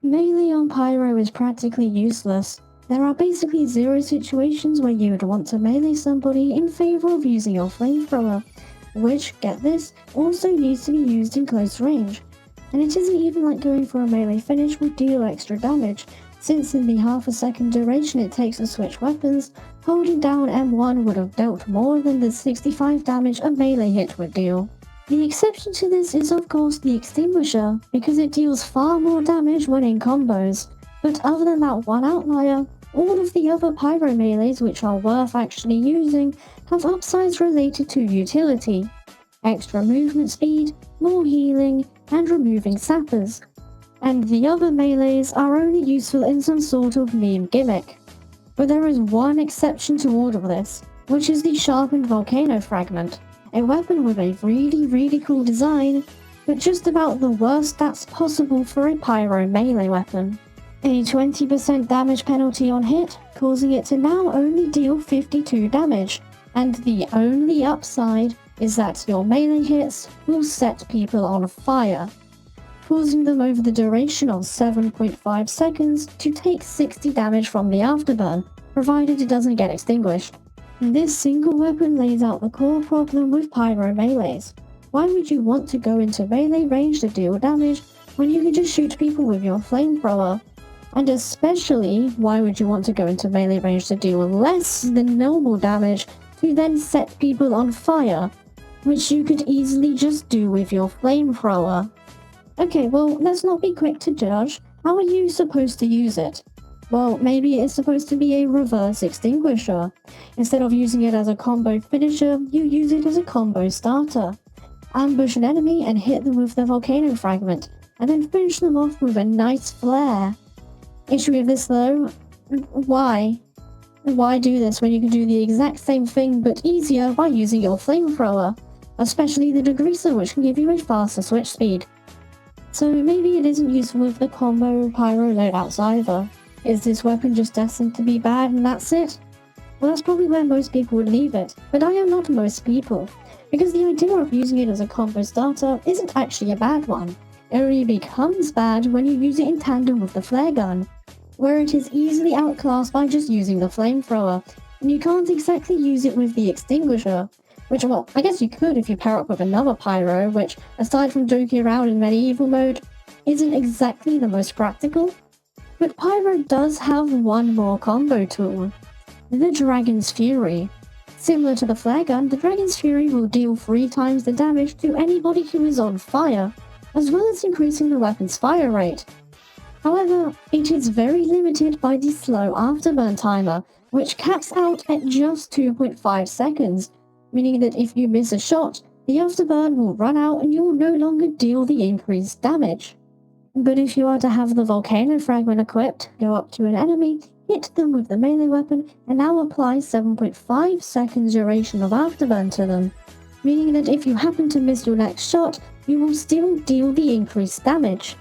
Melee on Pyro is practically useless. There are basically zero situations where you would want to melee somebody in favor of using your flamethrower, which, get this, also needs to be used in close range. And it isn't even like going for a melee finish would deal extra damage, since in the half a second duration it takes to switch weapons, holding down M1 would have dealt more than the 65 damage a melee hit would deal. The exception to this is of course the Extinguisher, because it deals far more damage when in combos, but other than that one outlier, all of the other Pyro melees which are worth actually using have upsides related to utility. Extra movement speed, more healing, and removing sappers. And the other melees are only useful in some sort of meme gimmick. But there is one exception to all of this, which is the Sharpened Volcano Fragment, a weapon with a really cool design, but just about the worst stats possible for a Pyro melee weapon. A 20% damage penalty on hit, causing it to now only deal 52 damage, and the only upside is that your melee hits will set people on fire, causing them over the duration of 7.5 seconds to take 60 damage from the afterburn, provided it doesn't get extinguished. This single weapon lays out the core problem with Pyro melees. Why would you want to go into melee range to deal damage when you can just shoot people with your flamethrower? And especially, why would you want to go into melee range to deal less than normal damage to then set people on fire, which you could easily just do with your flamethrower? Okay, well, let's not be quick to judge. How are you supposed to use it? Well, maybe it's supposed to be a reverse extinguisher. Instead of using it as a combo finisher, you use it as a combo starter. Ambush an enemy and hit them with the Volcano Fragment, and then finish them off with a nice flare. Issue with this though, why? Why do this when you can do the exact same thing but easier by using your flamethrower? Especially the degreaser, which can give you a faster switch speed. So maybe it isn't useful with the combo Pyro loadouts either. Is this weapon just destined to be bad and that's it? Well, that's probably where most people would leave it, but I am not most people, because the idea of using it as a combo starter isn't actually a bad one. It only becomes bad when you use it in tandem with the flare gun, where it is easily outclassed by just using the flamethrower, and you can't exactly use it with the extinguisher, which, well, I guess you could if you pair up with another Pyro, which, aside from joking around in medieval mode, isn't exactly the most practical. But Pyro does have one more combo tool, the Dragon's Fury. Similar to the flare gun, the Dragon's Fury will deal 3 times the damage to anybody who is on fire, as well as increasing the weapon's fire rate. However, it is very limited by the slow afterburn timer, which caps out at just 2.5 seconds, meaning that if you miss a shot, the afterburn will run out and you will no longer deal the increased damage. But if you are to have the Volcano Fragment equipped, go up to an enemy, hit them with the melee weapon, and now apply 7.5 seconds duration of afterburn to them, meaning that if you happen to miss your next shot, you will still deal the increased damage.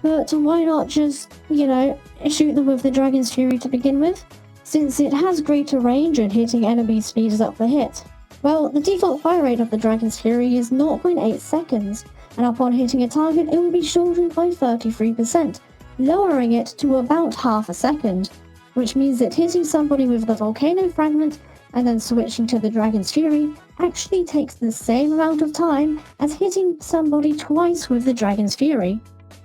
But why not just, shoot them with the Dragon's Fury to begin with? Since it has greater range and hitting enemies speeds up the hit. Well, the default fire rate of the Dragon's Fury is 0.8 seconds, and upon hitting a target it will be shortened by 33%, lowering it to about half a second, which means that hitting somebody with the Volcano Fragment and then switching to the Dragon's Fury actually takes the same amount of time as hitting somebody twice with the Dragon's Fury.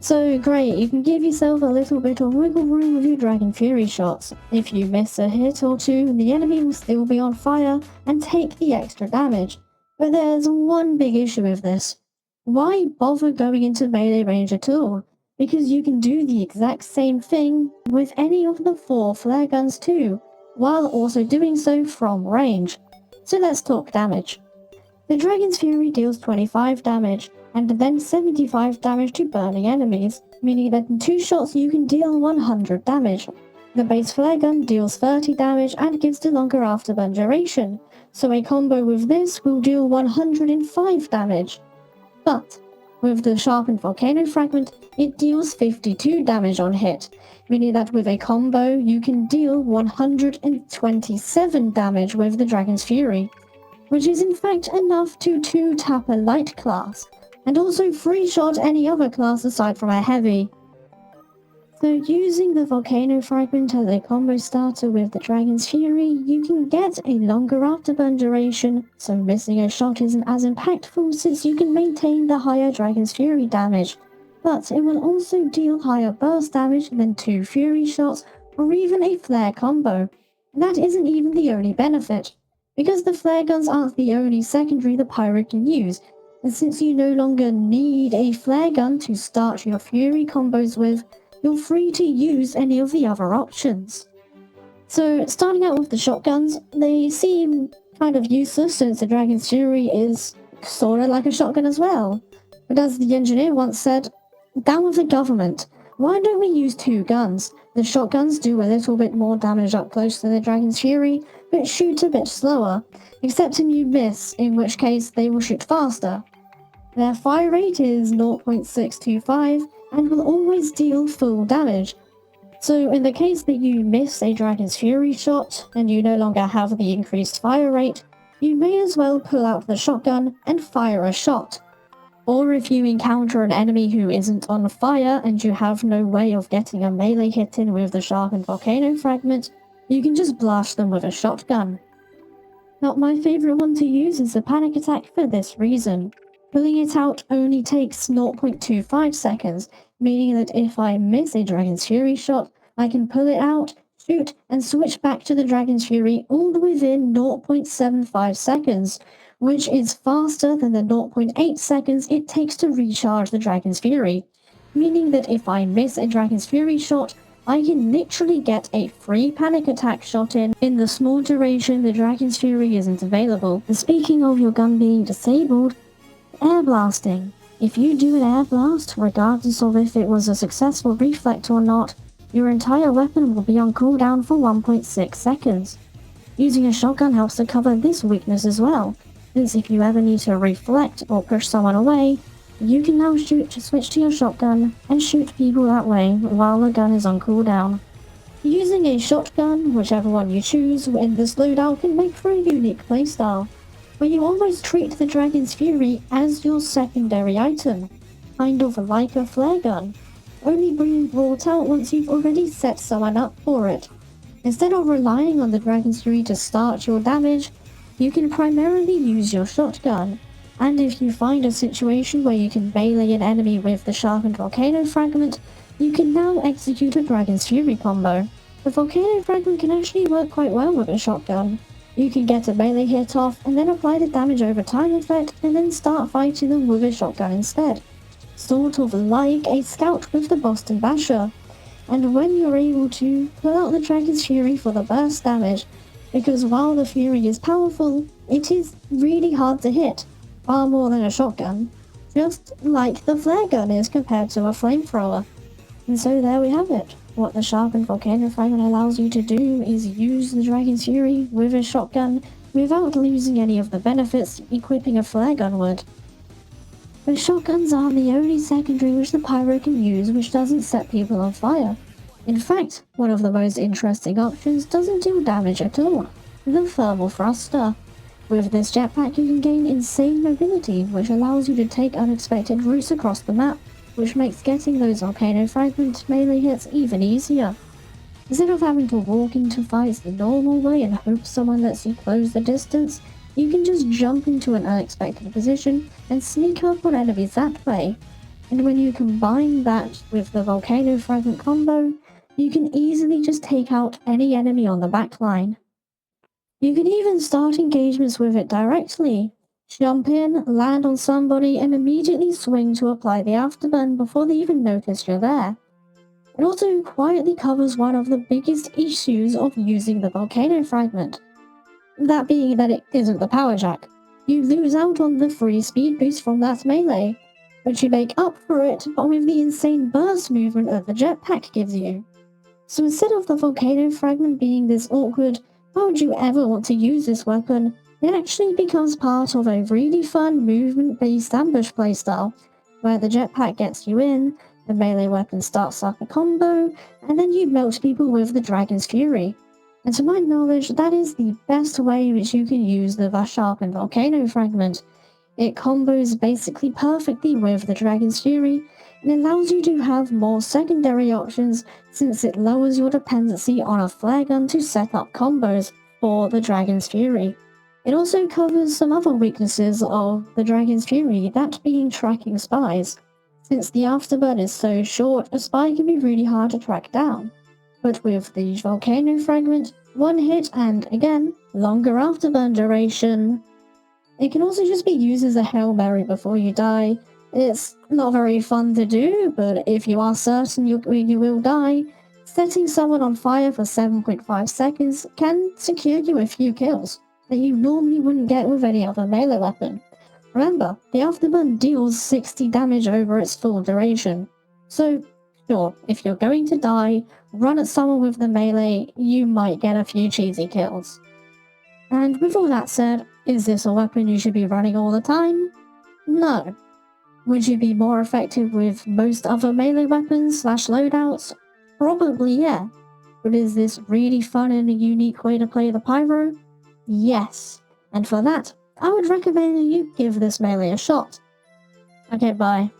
So great, you can give yourself a little bit of wiggle room with your Dragon Fury shots. If you miss a hit or two, the enemy will still be on fire and take the extra damage. But there's one big issue with this. Why bother going into melee range at all? Because you can do the exact same thing with any of the 4 flare guns too, while also doing so from range. So let's talk damage. The Dragon's Fury deals 25 damage, and then 75 damage to burning enemies, meaning that in 2 shots you can deal 100 damage. The base flare gun deals 30 damage and gives the longer afterburn duration, so a combo with this will deal 105 damage. But with the Sharpened Volcano Fragment, it deals 52 damage on hit, meaning that with a combo you can deal 127 damage with the Dragon's Fury, which is in fact enough to 2-tap a light class, and also 3-shot any other class aside from a heavy. So using the Volcano Fragment as a combo starter with the Dragon's Fury, you can get a longer afterburn duration, so missing a shot isn't as impactful since you can maintain the higher Dragon's Fury damage, but it will also deal higher burst damage than 2 Fury shots or even a flare combo. And that isn't even the only benefit, because the flare guns aren't the only secondary the Pyro can use, and since you no longer need a flare gun to start your Fury combos with, you're free to use any of the other options. So starting out with the shotguns, they seem kind of useless since the Dragon's Fury is sorta like a shotgun as well. But as the engineer once said, down with the government. Why don't we use 2 guns? The shotguns do a little bit more damage up close to the Dragon's Fury, but shoot a bit slower, except if you miss, in which case they will shoot faster. Their fire rate is 0.625 and will always deal full damage. So in the case that you miss a Dragon's Fury shot and you no longer have the increased fire rate, you may as well pull out the shotgun and fire a shot. Or if you encounter an enemy who isn't on fire and you have no way of getting a melee hit in with the Sharpened Volcano Fragment, you can just blast them with a shotgun. Now my favourite one to use is the Panic Attack for this reason. Pulling it out only takes 0.25 seconds, meaning that if I miss a Dragon's Fury shot, I can pull it out, shoot, and switch back to the Dragon's Fury all within 0.75 seconds, which is faster than the 0.8 seconds it takes to recharge the Dragon's Fury, meaning that if I miss a Dragon's Fury shot, I can literally get a free Panic Attack shot in the small duration the Dragon's Fury isn't available. And speaking of your gun being disabled, air blasting. If you do an air blast, regardless of if it was a successful reflect or not, your entire weapon will be on cooldown for 1.6 seconds. Using a shotgun helps to cover this weakness as well, since if you ever need to reflect or push someone away, you can now switch to your shotgun and shoot people that way while the gun is on cooldown. Using a shotgun, whichever one you choose, in this loadout can make for a unique playstyle, where you almost treat the Dragon's Fury as your secondary item, kind of like a flare gun, only being brought out once you've already set someone up for it. Instead of relying on the Dragon's Fury to start your damage, you can primarily use your shotgun, and if you find a situation where you can melee an enemy with the Sharpened Volcano Fragment, you can now execute a Dragon's Fury combo. The Volcano Fragment can actually work quite well with a shotgun. You can get a melee hit off and then apply the damage over time effect and then start fighting them with a shotgun instead. Sort of like a scout with the Boston Basher. And when you're able to, pull out the Dragon's Fury for the burst damage, because while the Fury is powerful, it is really hard to hit, far more than a shotgun, just like the flare gun is compared to a flamethrower. And so there we have it. What the Sharpened Volcano Fragment allows you to do is use the Dragon's Fury with a shotgun without losing any of the benefits equipping a flare gun would. But shotguns are the only secondary which the Pyro can use which doesn't set people on fire. In fact, one of the most interesting options doesn't do damage at all, the Thermal Thruster. With this jetpack you can gain insane mobility, which allows you to take unexpected routes across the map, which makes getting those Volcano Fragment melee hits even easier. Instead of having to walk into fights the normal way and hope someone lets you close the distance, you can just jump into an unexpected position and sneak up on enemies that way. And when you combine that with the Volcano Fragment combo, you can easily just take out any enemy on the backline. You can even start engagements with it directly. Jump in, land on somebody, and immediately swing to apply the afterburn before they even notice you're there. It also quietly covers one of the biggest issues of using the Volcano Fragment. That being that it isn't the power jack. You lose out on the free speed boost from that melee, but you make up for it with the insane burst movement that the jetpack gives you. So instead of the Volcano Fragment being this awkward, why would you ever want to use this weapon, it actually becomes part of a really fun movement-based ambush playstyle, where the jetpack gets you in, the melee weapon starts up a combo, and then you melt people with the Dragon's Fury. And to my knowledge, that is the best way which you can use the Sharpened Volcano Fragment. It combos basically perfectly with the Dragon's Fury, It allows you to have more secondary options since it lowers your dependency on a flare gun to set up combos for the Dragon's Fury. It also covers some other weaknesses of the Dragon's Fury, that being tracking spies. Since the afterburn is so short, a spy can be really hard to track down. But with the Volcano Fragment, one hit and, again, longer afterburn duration, it can also just be used as a Hail Mary before you die. It's not very fun to do, but if you are certain you will die, setting someone on fire for 7.5 seconds can secure you a few kills that you normally wouldn't get with any other melee weapon. Remember, the afterburn deals 60 damage over its full duration. So, sure, if you're going to die, run at someone with the melee, you might get a few cheesy kills. And with all that said, is this a weapon you should be running all the time? No. Would you be more effective with most other melee weapons / loadouts? Probably yeah. But is this really fun and a unique way to play the Pyro? Yes. And for that, I would recommend you give this melee a shot. Okay, bye.